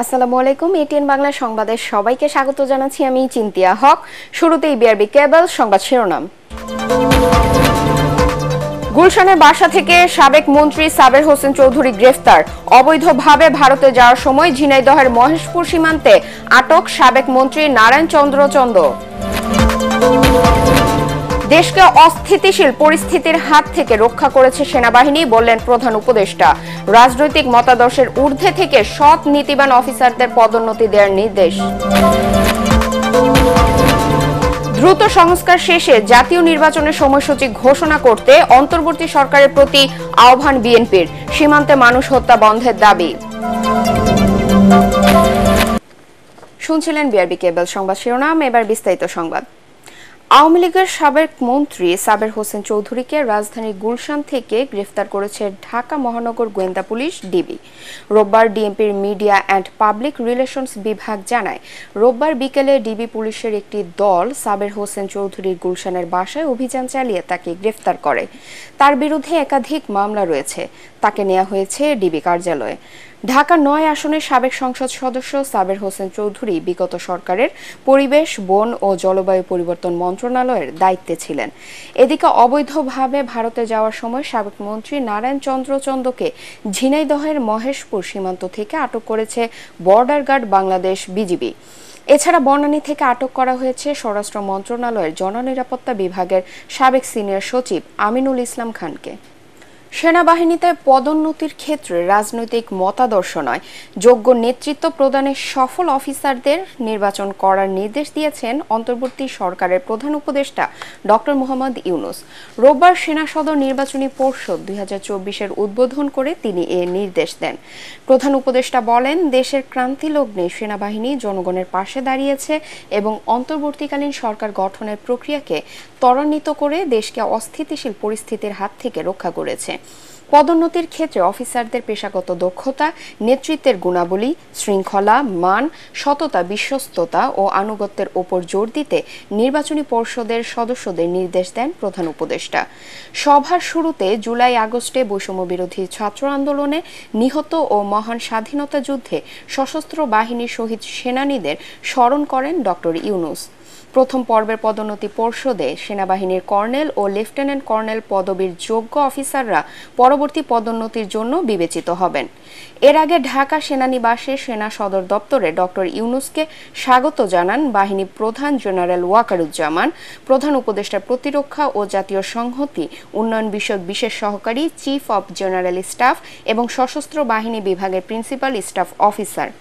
আসসালামু আলাইকুম। এটিএন বাংলা সংবাদে সবাইকে স্বাগত জানাচ্ছি। আমি চিন্তিয়া হক। শুরুতেই বিআরবি কেবল সংবাদ শিরোনাম। গুলশানের বাসা থেকে সাবেক মন্ত্রী সাবের হোসেন চৌধুরী গ্রেফতার। অবৈধভাবে ভারতে যাওয়ার সময় ঝিনাইদহের মহেশপুর সীমান্তে আটক সাবেক মন্ত্রী নারায়ণ চন্দ্র চন্দ। দেশকে অস্থিতিশীল পরিস্থিতির হাত থেকে রক্ষা করেছে সেনাবাহিনী, বললেন প্রধান উপদেষ্টা। রাজনৈতিক মতাদর্শের ঊর্ধ্বে থেকে সৎ নীতিবান অফিসারদের পদোন্নতি দেওয়ার নির্দেশ। দ্রুত সংস্কার শেষে জাতীয় নির্বাচনের সময়সূচি ঘোষণা করতে অন্তর্বর্তী সরকারের প্রতি আহ্বান বিএনপির। সীমান্তে মানুষ হত্যা বন্ধের দাবি। শুনছিলেন বিআরবি কেবল সংবাদ শিরোনাম, এবার বিস্তারিত সংবাদ। আওয়ামী লীগের সাবেক মন্ত্রী সাবের হোসেন চৌধুরীকে রাজধানীর গুলশান থেকে গ্রেফতার করেছে ঢাকা মহানগর গোয়েন্দা পুলিশ ডিবি। রোববার ডিএমপির মিডিয়া অ্যান্ড পাবলিক রিলেশনস বিভাগ জানায়, রোববার বিকেলে ডিবি পুলিশের একটি দল সাবের হোসেন চৌধুরীর গুলশানের বাসায় অভিযান চালিয়ে তাকে গ্রেফতার করে। তার বিরুদ্ধে একাধিক মামলা রয়েছে। তাকে নেওয়া হয়েছে ডিবি কার্যালয়ে। ঢাকা ৯ আসনের সাবেক সংসদ সদস্য সাবের হোসেন চৌধুরী বিগত সরকারের পরিবেশ, বন ও জলবায়ু পরিবর্তন মন্ত্রণালয়ের দায়িত্বে ছিলেন। এদিকে অবৈধভাবে ভারতে যাওয়ার সময় সাবেক মন্ত্রী নারায়ণ চন্দ্র চন্দকে ঝিনাইদহের মহেশপুর সীমান্ত থেকে আটক করেছে বর্ডার গার্ড বাংলাদেশ বিজিবি। এছাড়া বনানী থেকে আটক করা হয়েছে স্বরাষ্ট্র মন্ত্রণালয়ের জননিরাপত্তা বিভাগের সাবেক সিনিয়র সচিব আমিনুল ইসলাম খানকে। সেনাবাহিনীতে পদোন্নতির ক্ষেত্রে রাজনৈতিক মতাদর্শ নয়, যোগ্য নেতৃত্ব প্রদানের সফল অফিসারদের নির্বাচন করার নির্দেশ দিয়েছেন অন্তর্বর্তী সরকারের প্রধান উপদেষ্টা ডক্টর মোহাম্মদ ইউনূস। রোববার সেনা সদর নির্বাচনী পর্ষদ ২০২৪-এর উদ্বোধন করে তিনি এ নির্দেশ দেন। প্রধান উপদেষ্টা বলেন, দেশের ক্রান্তি লগ্নে সেনাবাহিনী জনগণের পাশে দাঁড়িয়েছে এবং অন্তর্বর্তীকালীন সরকার গঠনের প্রক্রিয়াকে ত্বরান্বিত করে দেশকে অস্থিতিশীল পরিস্থিতির হাত থেকে রক্ষা করেছে। পদোন্নতির ক্ষেত্রে অফিসারদের পেশাগত দক্ষতা, নেতৃত্বের গুণাবলী, শৃঙ্খলা, মান, সততা, বিশ্বস্ততা ও আনুগত্যের ওপর জোর দিতে নির্বাচনী পর্ষদের সদস্যদের নির্দেশ দেন প্রধান উপদেষ্টা। সভার শুরুতে জুলাই-আগস্টে বৈষম্য বিরোধী ছাত্র আন্দোলনে নিহত ও মহান স্বাধীনতা যুদ্ধে সশস্ত্র বাহিনীর শহীদ সেনানীদের স্মরণ করেন ডক্টর ইউনূস। প্রথম পর্বের পদোন্নতি পর্ষদে সেনাবাহিনীর কর্নেল ও লেফটেন্যান্ট কর্নেল পদবীর যোগ্য অফিসাররা পরবর্তী পদোন্নতির জন্য বিবেচিত হবেন। এর আগে ঢাকা সেনানিবাসে সেনা সদর দপ্তরে ডক্টর ইউনূসকে স্বাগত জানান বাহিনী প্রধান জেনারেল ওয়াকারুজ্জামান, প্রধান উপদেষ্টার প্রতিরক্ষা ও জাতীয় সংহতি উন্নয়ন বিষয়ক বিশেষ সহকারী চিফ অব জেনারেল স্টাফ এবং সশস্ত্র বাহিনী বিভাগের প্রিন্সিপাল স্টাফ অফিসার।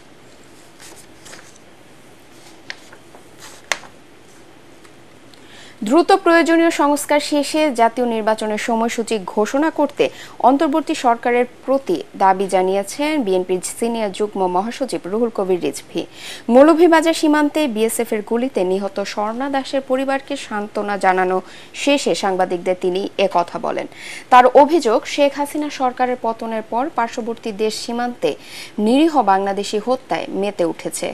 দ্রুত প্রয়োজনীয় সংস্কার শেষে জাতীয় নির্বাচনের সময়সূচি ঘোষণা করতে অন্তর্বর্তী সরকারের প্রতি দাবি জানিয়েছেন বিএনপির সিনিয়র যুগ্ম মহাসচিব রুহুল কবির রিজভী। মৌলভীবাজার সীমান্তে বিএসএফের গুলিতে নিহত স্বর্ণা দাসের পরিবারকে সান্ত্বনা জানানো শেষে সাংবাদিকদের তিনি একথা বলেন। তার অভিযোগ, শেখ হাসিনা সরকারের পতনের পর পার্শ্ববর্তী দেশ সীমান্তে নিরীহ বাংলাদেশি হত্যায় মেতে উঠেছে।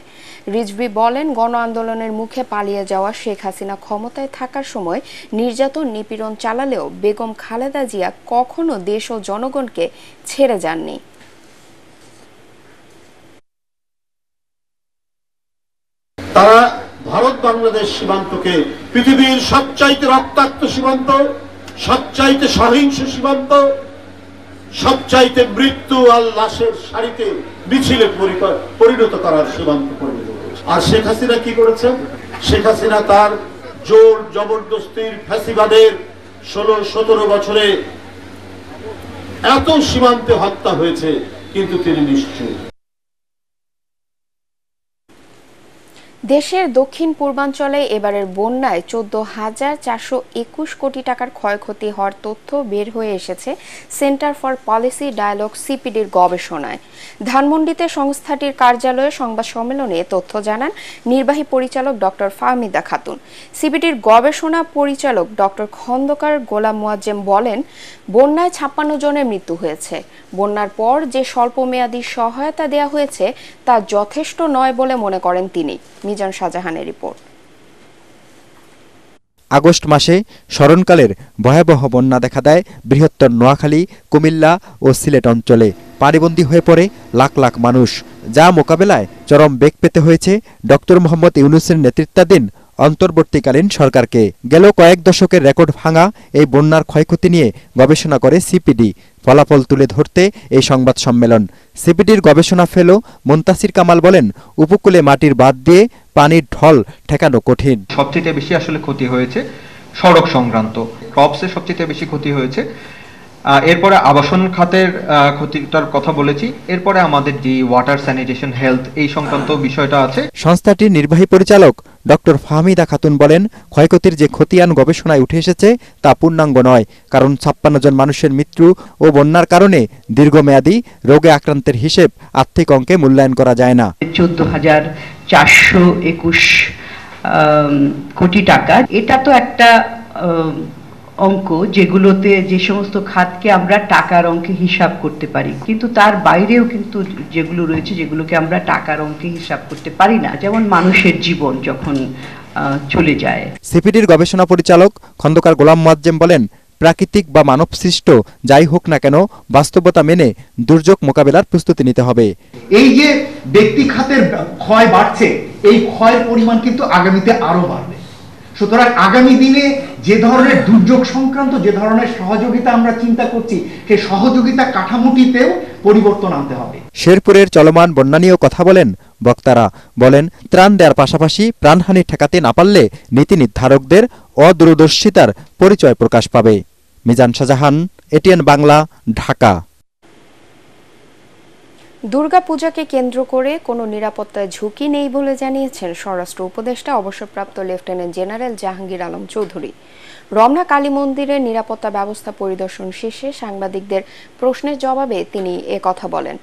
রিজভী বলেন, গণ আন্দোলনের মুখে পালিয়ে যাওয়া শেখ হাসিনা ক্ষমতায় থাকার সময় নির্যাতন নিপীড়ন চালালেও বেগম খালেদা জিয়া কখনো দেশ ও জনগণকে ছেড়ে যাননি। তারা ভারত বাংলাদেশ সীমান্তকে পৃথিবীর সবচাইতে রক্তাক্ত সীমান্ত, সবচাইতে সহিংস সীমান্ত, সবচাইতে মৃত্যু আর লাশের সারিতে মিছিলে পরিণত করার সীমান্ত পরিণত করেছে। আর শেখ হাসিনা কি করেছে? শেখ হাসিনা তার জোর জবরদস্তির ফ্যাসিবাদের ১৬-১৭ বছরে এত সীমান্তে হত্যা হয়েছে, কিন্তু তিনি নিশ্চয়। দেশের দক্ষিণ পূর্বাঞ্চলে এবারের বন্যায় ১৪,৪২১ কোটি টাকার ক্ষয়ক্ষতি হওয়ার তথ্য বের হয়ে এসেছে সেন্টার ফর পলিসি ডায়ালগ সিপিডির গবেষণায়। ধানমন্ডিতে সংস্থাটির কার্যালয়ে সংবাদ সম্মেলনে তথ্য জানান নির্বাহী পরিচালক ডক্টর ফাহমিদা খাতুন। সিপিডির গবেষণা পরিচালক ডক্টর খন্দকার গোলাম মুয়াজ্জেম বলেন, বন্যায় ৫৬ জনের মৃত্যু হয়েছে। বন্যার পর যে স্বল্পমেয়াদী সহায়তা দেয়া হয়েছে তা যথেষ্ট নয় বলে মনে করেন তিনি। মিজান শাহজাহানের রিপোর্ট। আগস্ট মাসে স্মরণকালের ভয়াবহ বন্যা দেখা দেয় বৃহত্তর নোয়াখালী, কুমিল্লা ও সিলেট অঞ্চলে। পানিবন্দী হয়ে পড়ে লাখ লাখ মানুষ, যা মোকাবেলায় চরম বেগ পেতে হয়েছে ডক্টর মোহাম্মদ ইউনূসের নেতৃত্বাধীন অন্তর্বর্তীকালীন সরকারকে। গেল কয়েক দশকের রেকর্ড ভাঙা এই বন্যার ক্ষয়ক্ষতি নিয়ে গবেষণা করে সিপিডি। ফলাফল তুলে ধরতে এই সংবাদ সম্মেলন। সিপিডির গবেষণা ফেলো মুনতাসির কামাল বলেন, উপকূলে মাটির বাঁধ দিয়ে পানির ঢল ঠেকানো কঠিন। সবচেয়ে বেশি আসলে ক্ষতি হয়েছে সড়ক সংক্রান্ত, ক্রপসের সবচেয়ে বেশি ক্ষতি হয়েছে। এরপরে আবাসন খাতের ক্ষতিটার কথা বলেছি। এরপরে আমাদের যে ওয়াটার, স্যানিটেশন, হেলথ এই সংক্রান্ত বিষয়টা আছে। সংস্থাটির নির্বাহী পরিচালক ডক্টর ফাহমিদা খাতুন বলেন, ক্ষয়ক্ষতির যে খতিয়ান গবেষণায় উঠে এসেছে তা পূর্ণাঙ্গ নয়, কারণ 56 জন মানুষের মৃত্যু ও বন্যার কারণে দীর্ঘমেয়াদী রোগে আক্রান্তের হিসেব আর্থিক অঙ্কে মূল্যায়ন করা যায় না। 14,421 কোটি টাকা, এটা তো একটা অঙ্ক যেগুলোতে যে সমস্ত খাতকে আমরা টাকার অঙ্কে হিসাব করতে পারি, কিন্তু তার বাইরেও কিন্তু যেগুলো রয়েছে যেগুলোকে আমরা টাকার অঙ্কে হিসাব করতে পারি না, যেমন মানুষের জীবন যখন চলে যায়। সিপিডির গবেষণা পরিচালক খন্দকার গোলাম মুয়াজ্জেম বলেন, প্রাকৃতিক বা মানবসৃষ্ট যাই হোক না কেন বাস্তবতা মেনে দুর্যোগ মোকাবেলার প্রস্তুতি নিতে হবে। এই যে ব্যক্তি খাতের ক্ষয় বাড়ছে, এই ক্ষয়ের পরিমাণ কিন্তু আগামীতে আরো বাড়বে। সুতরাং আগামী দিনে যে ধরনের দুর্যোগ সংক্রান্ত যে ধরনের সহযোগিতা আমরা চিন্তা করছি, সেই সহযোগিতা কাঠামোটিতেও পরিবর্তন আনতে হবে। শেরপুরের চলমান বন্যা নিয়েও কথা বলেন বক্তারা। বলেন, ত্রাণ দেওয়ার পাশাপাশি প্রাণহানি ঠেকাতে না পারলে নীতি নির্ধারকদের অদূরদর্শিতার পরিচয় প্রকাশ পাবে। মিজান শাহজাহান, এটিএন বাংলা, ঢাকা। দুর্গাপূজাকে কেন্দ্র করে কোনো নিরাপত্তায় ঝুঁকি নেই বলে জানিয়েছেন স্বরাষ্ট্র উপদেষ্টা অবসরপ্রাপ্ত লেফটেন্যান্ট জেনারেল জাহাঙ্গীর আলম চৌধুরী। রমনা কালী মন্দিরের নিরাপত্তা ব্যবস্থা পরিদর্শন শেষে সাংবাদিকদের প্রশ্নের জবাবে তিনি কথা বলেন।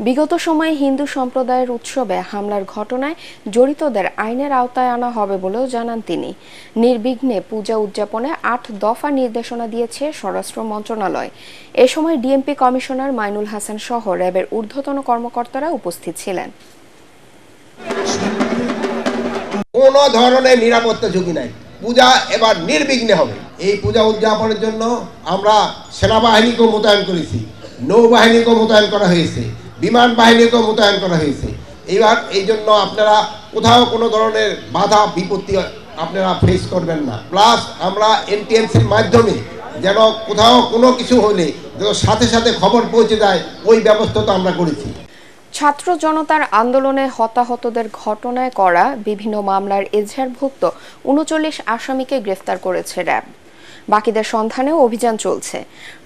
বিগত সময়ে হিন্দু সম্প্রদায়ের উৎসবে হামলার ঘটনায় জড়িতদের আইনের আওতায় আনা হবে বলেও জানান তিনি। নির্বিঘ্নে পূজা উদযাপনে 8 দফা নির্দেশনা দিয়েছে স্বরাষ্ট্র মন্ত্রণালয়। এ সময় ডিএমপি কমিশনার মাইনুল হাসান সহ র্যাবের ঊর্ধ্বতন কর্মকর্তারা উপস্থিত ছিলেন। কোনো ধরনের নিরাপত্তা ঝুঁকি নাই, পূজা এবার নির্বিঘ্নে হবে। এই পূজা উদযাপনের জন্য আমরা সেনাবাহিনীকেও মোতায়েন করেছি, নৌবাহিনীকেও মোতায়েন করা হয়েছে, বিমান বাহিনীকেও মোতায়েন করা হয়েছে। এবার এই জন্য আপনারা কোথাও কোনো ধরনের বাধা বিপত্তি আপনারা ফেস করবেন না। প্লাস আমরা এনটিএনসির মাধ্যমে যেন কোথাও কোনো কিছু হলে যেন সাথে সাথে খবর পৌঁছে যায়, ওই ব্যবস্থা তো আমরা করেছি। ছাত্র জনতার আন্দোলনে হতাহতদের ঘটনায় করা বিভিন্ন মামলার এজাহারভুক্ত 39 আসামিকে গ্রেফতার করেছে র্যাব। বাকিদের সন্ধানেও অভিযান চলছে।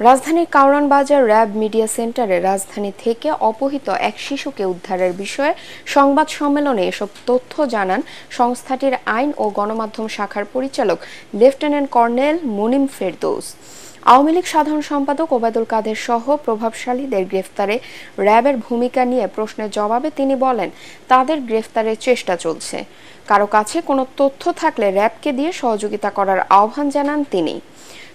রাজধানীর কাউরান বাজার র্যাব মিডিয়া সেন্টারে রাজধানী থেকে অপহৃত এক শিশুকে উদ্ধারের বিষয়ে সংবাদ সম্মেলনে এসব তথ্য জানান সংস্থাটির আইন ও গণমাধ্যম শাখার পরিচালক লেফটেন্যান্ট কর্নেল মুনিম ফেরদৌস। আওয়ামী লীগ সাধারণ সম্পাদক ওবায়দুল কাদের সহ প্রভাবশালীদের গ্রেফতারে র্যাবের ভূমিকা নিয়ে প্রশ্নের জবাবে তিনি বলেন, তাদের গ্রেফতারের চেষ্টা চলছে। কারো কাছে কোনো তথ্য থাকলে র্যাবকে দিয়ে সহযোগিতা করার আহ্বান জানান তিনি।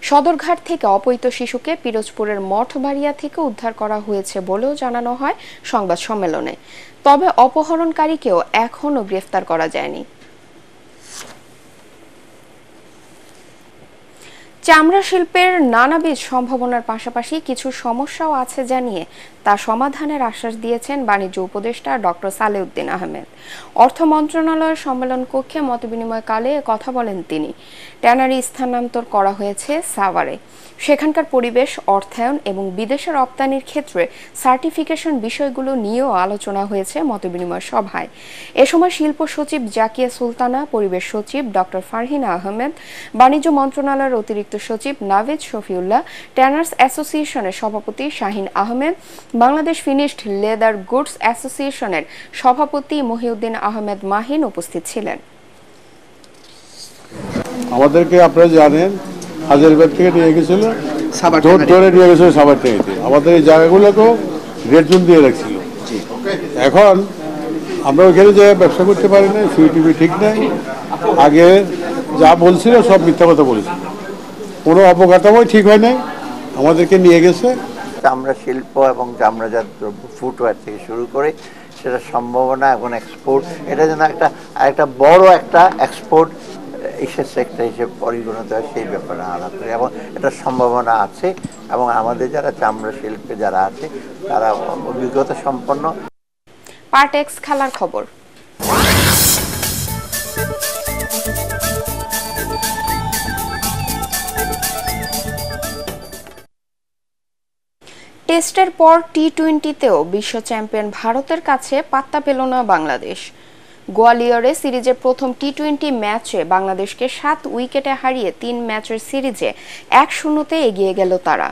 সদরঘাট থেকে অপহৃত শিশুকে পিরোজপুরের মঠবাড়িয়া থেকে উদ্ধার করা হয়েছে বলেও জানানো হয় সংবাদ সম্মেলনে। তবে অপহরণকারীকেও এখনও গ্রেফতার করা যায়নি। চামড়া শিল্পের নানাবিধ সম্ভাবনার পাশাপাশি কিছু সমস্যাও আছে জানিয়ে তা সমাধানের আশ্বাস দিয়েছেন বাণিজ্য উপদেষ্টা ডক্টর সালেউদ্দিন আহমেদ। অর্থ মন্ত্রণালয়ের সম্মেলন কক্ষে মতবিনিময়কালে কথা বলেন তিনি। ট্যানারি স্থানান্তর করা হয়েছে সাভারে। সেখানকার পরিবেশ, অর্থায়ন এবং বিদেশে রপ্তানির ক্ষেত্রে সার্টিফিকেশন বিষয়গুলো নিয়েও আলোচনা হয়েছে মতবিনিময় সভায়। এ সময় শিল্প সচিব জাকিয়া সুলতানা, পরিবেশ সচিব ডক্টর ফারহিনা আহমেদ, বাণিজ্য মন্ত্রণালয়ের অতিরিক্ত সচিব নাভিদ শফিউল্লাহ, ট্যানার্স অ্যাসোসিয়েশনের সভাপতি Shahin Ahmed, Bangladesh finished leather goods অ্যাসোসিয়েশনের সভাপতি মহিউদ্দিন আহমেদ মাহিন উপস্থিত ছিলেন। আমাদেরকে আপনারা জানেন হাজারীবাগ থেকে নিয়ে গেছিল, ধরে নিয়ে গেছিল সাভার থেকে। আমাদের এই জায়গাগুলোকেও রেড জোন দিয়ে রাখছিল। এখন আমরা ওইখানে যে ব্যবসা করতে পারি না, সিইটিভি ঠিক নাই। আগে যা বলছিল সব মিথ্যা কথা বলেছিল, কোনো অবকাঠামোই ঠিক হয় নাই। আমাদেরকে নিয়ে গেছে চামড়া শিল্প এবং চামড়াজাত দ্রব্য, ফুটওয়্যার থেকে শুরু করে সেটা সম্ভাবনা এবং এক্সপোর্ট, এটা যেন একটা বড় একটা এক্সপোর্ট এসেছে একটা হিসেবে পরিগণিত হয় সেই ব্যাপারে আলাপ করি এবং এটা সম্ভাবনা আছে এবং আমাদের যারা চামড়া শিল্পে যারা আছে তারা অভিজ্ঞতা সম্পন্ন। পার্টেক্স খেলার খবর। টেস্টের পর টি-20তেও বিশ্ব চ্যাম্পিয়ন ভারতের কাছে পাত্তা পেল না বাংলাদেশ। গোয়ালিয়রে সিরিজের প্রথম টি-20 ম্যাচে বাংলাদেশকে 7 উইকেটে হারিয়ে 3 ম্যাচের সিরিজে 1-0 এগিয়ে গেল তারা।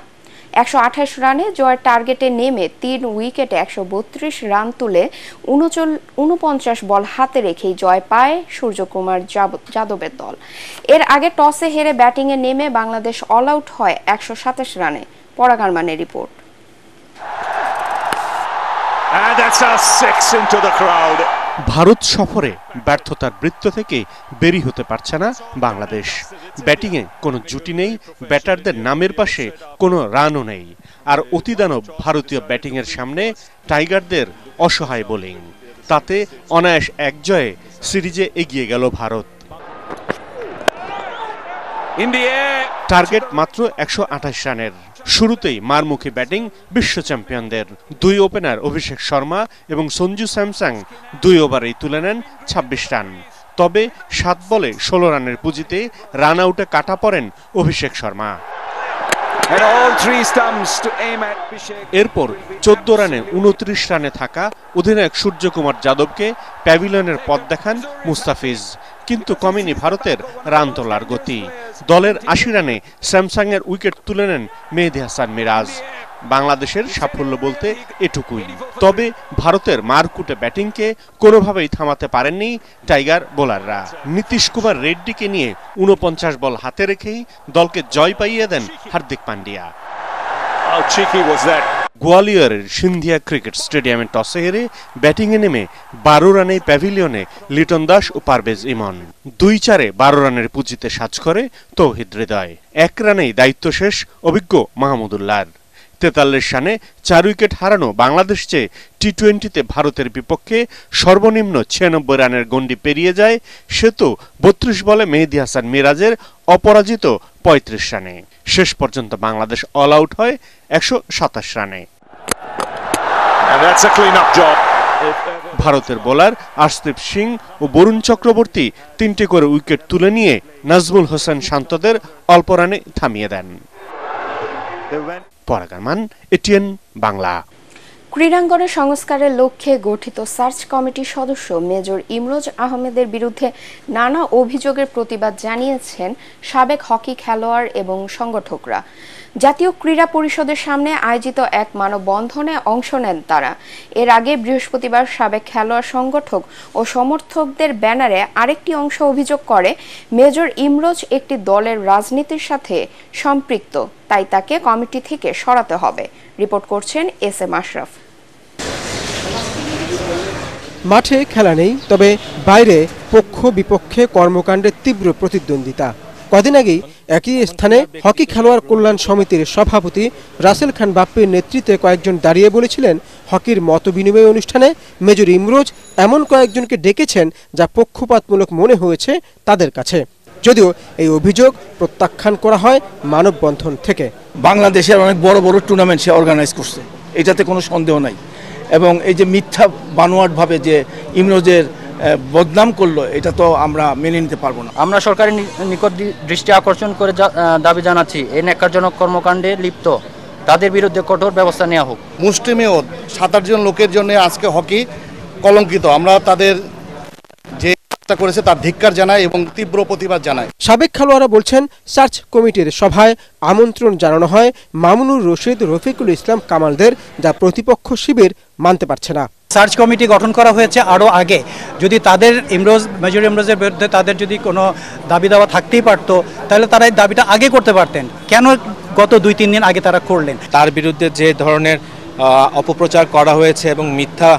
128 রানে জয়ের টার্গেটে নেমে 3 উইকেটে 132 রান তুলে 49 বল হাতে রেখেই জয় পায় সূর্যকুমার যাদবের দল। এর আগে টসে হেরে ব্যাটিংয়ে নেমে বাংলাদেশ অল আউট হয় 127 রানে। পরাগ আরমানের রিপোর্ট। ভারত সফরে ব্যর্থতার বৃত্ত থেকে বেরিয়ে হতে পারছে না বাংলাদেশ। ব্যাটিংয়ে কোনো জুটি নেই, ব্যাটারদের নামের পাশে কোনো রানও নেই, আর অতিদানব ভারতীয় ব্যাটিংয়ের সামনে টাইগারদের অসহায় বোলিং। তাতে অনায়াস এক জয়ে সিরিজে এগিয়ে গেল ভারত। টার্গেট মাত্র 128 রানের। শুরুতেই মারমুখী ব্যাটিং বিশ্ব চ্যাম্পিয়নদের। 2 ওপেনার অভিষেক শর্মা এবং সঞ্জু স্যামসাং 2 ওভারেই তুলে নেন 26 রান। তবে 7 বলে 16 রানের পুঁজিতে রান আউটে কাটা পড়েন অভিষেক শর্মা। এরপর 14 রানে 29 রানে থাকা অধিনায়ক সূর্যকুমার যাদবকে প্যাভিলিয়নের পথ দেখান মুস্তাফিজ, কিন্তু কমেনি ভারতের রান তোলার গতি। দলের 80 রানে স্যামসাং এর উইকেট তুলে নেন মেহেদী হাসান মিরাজ। বাংলাদেশের সাফল্য বলতে এটুকুই। তবে ভারতের মারকুটে ব্যাটিংকে কোনোভাবেই থামাতে পারেননি টাইগার বোলাররা। নীতিশ কুমার রেড্ডিকে নিয়ে 49 বল হাতে রেখেই দলকে জয় পাইয়ে দেন হার্দিক পান্ডিয়া। গোয়ালিয়রের সিন্ধিয়া ক্রিকেট স্টেডিয়ামে টসে হেরে ব্যাটিংয়ে নেমে 12 রানে প্যাভিলিয়নে লিটন দাস ও পারভেজ ইমন। 2-4-এ 12 রানের পুঁজিতে সাজ করে তৌহিদ হৃদয়। 1 রানেই দায়িত্ব শেষ অভিজ্ঞ মাহমুদুল্লাহর। 43 রানে 4 উইকেট হারানো বাংলাদেশ চেয়ে টি-20তে ভারতের বিপক্ষে সর্বনিম্ন 96 রানের গণ্ডি পেরিয়ে যায় সে তো 32 বলে মেহেদী হাসান মিরাজের অপরাজিত 35 রানে। শেষ পর্যন্ত বাংলাদেশ অল আউট হয় 127 রানে। ভারতের বোলার আশদীপ সিং ও বরুণ চক্রবর্তী 3টে করে উইকেট তুলে নিয়ে নাজমুল হোসেন শান্তদের অল্প রানে থামিয়ে দেন। পরাগ আরমান, এটিএন বাংলা। ক্রীড়াঙ্গনে সংস্কারের লক্ষ্যে গঠিত সার্চ কমিটির সদস্য মেজর ইমরোজ আহমেদের বিরুদ্ধে নানা অভিযোগের প্রতিবাদ জানিয়েছেন সাবেক হকি খেলোয়াড় এবং সংগঠকরা। জাতীয় ক্রীড়া পরিষদের সামনে আয়োজিত এক মানববন্ধনে অংশ নেন তারা। এর আগে বৃহস্পতিবার সাবেক খেলোয়াড় সংগঠক ও সমর্থকদের ব্যানারে আরেকটি অংশ অভিযোগ করে মেজর ইমরোজ একটি দলের রাজনীতির সাথে সম্পৃক্ত, তাই তাকে কমিটি থেকে সরাতে হবে। রিপোর্ট করছেন এস.এম. আশরাফ। মাঠে খেলা নেই, তবে বাইরে পক্ষ বিপক্ষে কর্মকাণ্ডের তীব্র প্রতিদ্বন্দ্বিতা। কদিন আগেই একই স্থানে হকি খেলোয়াড় কল্যাণ সমিতির সভাপতি রাসেল খান বাপ্পির নেতৃত্বে কয়েকজন দাঁড়িয়ে বলেছিলেন হকির মত বিনিময় অনুষ্ঠানে মেজর ইমরোজ এমন কয়েকজনকে ডেকেছেন যা পক্ষপাতমূলক মনে হয়েছে তাদের কাছে। যদিও এই অভিযোগ প্রত্যাখ্যান করা হয় মানববন্ধন থেকে। বাংলাদেশের অনেক বড় বড় টুর্নামেন্ট সে অর্গানাইজ করছে, এটাতে কোনো সন্দেহ নাই। এবং এই যে মিথ্যা বানোয়াটভাবে যে ইমরোজের বদনাম করলো, এটা তো আমরা মেনে নিতে পারবো না। আমরা সরকারের নিকট দৃষ্টি আকর্ষণ করে দাবি জানাচ্ছি, এই ন্যাক্কারজনক কর্মকাণ্ডে লিপ্ত তাদের বিরুদ্ধে কঠোর ব্যবস্থা নেওয়া হোক। মুষ্টিমেয় 7-8 জন লোকের জন্য আজকে হকি কলঙ্কিত। আমরা তাদের যে করেছে তার ধিক্কার জানাই এবং তীব্র প্রতিবাদ জানাই। সাবেক খেলোয়াড়রা বলছেন সার্চ কমিটির সভায় আমন্ত্রণ জানানো হয় মামুনুর রশিদ, রফিকুল ইসলাম কামালদের, যা প্রতিপক্ষ শিবির মানতে পারছে না। সার্চ কমিটি গঠন করা হয়েছে আরও আগে। যদি তাদের মেজর ইমরোজের বিরুদ্ধে তাদের যদি কোনো দাবি দাওয়া থাকতেই পারতো, তাহলে তারা এই দাবিটা আগে করতে পারতেন। কেন গত 2-3 দিন আগে তারা করলেন? তার বিরুদ্ধে যে ধরনের অপপ্রচার করা হয়েছে এবং মিথ্যা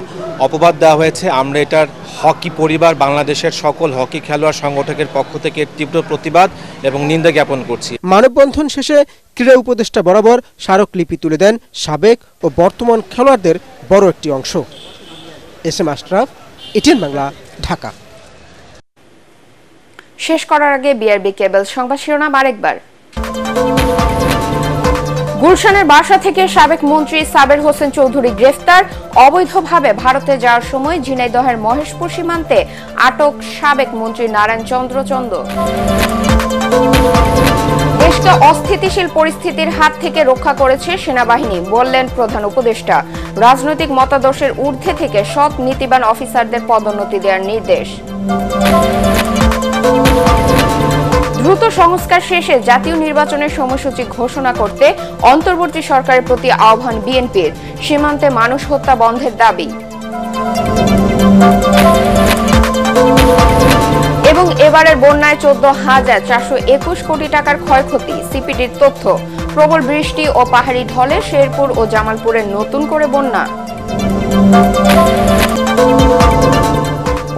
অপবাদ দেওয়া হয়েছে, আমরা এটার হকি পরিবার, বাংলাদেশের সকল হকি খেলোয়াড় সংগঠকের পক্ষ থেকে তীব্র প্রতিবাদ এবং নিন্দা জ্ঞাপন করছি। মানববন্ধন শেষে ক্রীড়া উপদেষ্টা বরাবর স্মারকলিপি তুলে দেন সাবেক ও বর্তমান খেলোয়াড়দের বড় একটি অংশ। এস.এম. আশরাফ, এটিএন বাংলা, ঢাকা। শেষ করার আগে বিআরবি কেবল সংবাদ শিরোনাম আরেকবার। গুলশানের বাসা থেকে সাবেক মন্ত্রী সাবের হোসেন চৌধুরী গ্রেফতার। অবৈধভাবে ভারতে যাওয়ার সময় ঝিনাইদহের মহেশপুর সীমান্তে আটক সাবেক মন্ত্রী নারায়ণ চন্দ্র চন্দ। দেশকে অস্থিতিশীল পরিস্থিতির হাত থেকে রক্ষা করেছে সেনাবাহিনী, বললেন প্রধান উপদেষ্টা। রাজনৈতিক মতাদর্শের ঊর্ধ্বে থেকে সৎ নীতিবান অফিসারদের পদোন্নতি দেওয়ার নির্দেশ। দ্রুত সংস্কার শেষে জাতীয় নির্বাচনের সময়সূচি ঘোষণা করতে অন্তর্বর্তী সরকারের প্রতি আহ্বান বিএনপির। সীমান্তে মানুষ হত্যা বন্ধের দাবি। এবং এবারের বন্যায় 14,421 কোটি টাকার ক্ষয়ক্ষতি, সিপিডির তথ্য। প্রবল বৃষ্টি ও পাহাড়ি ঢলে শেরপুর ও জামালপুরে নতুন করে বন্যা।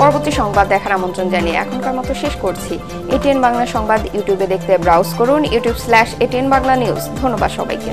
পরবর্তী সংবাদ দেখার আমন্ত্রণ জানিয়ে এখনকার মতো শেষ করছি। এটিএন বাংলা সংবাদ ইউটিউবে দেখতে ব্রাউজ করুন youtube/ATN Bangla News। ধন্যবাদ সবাইকে।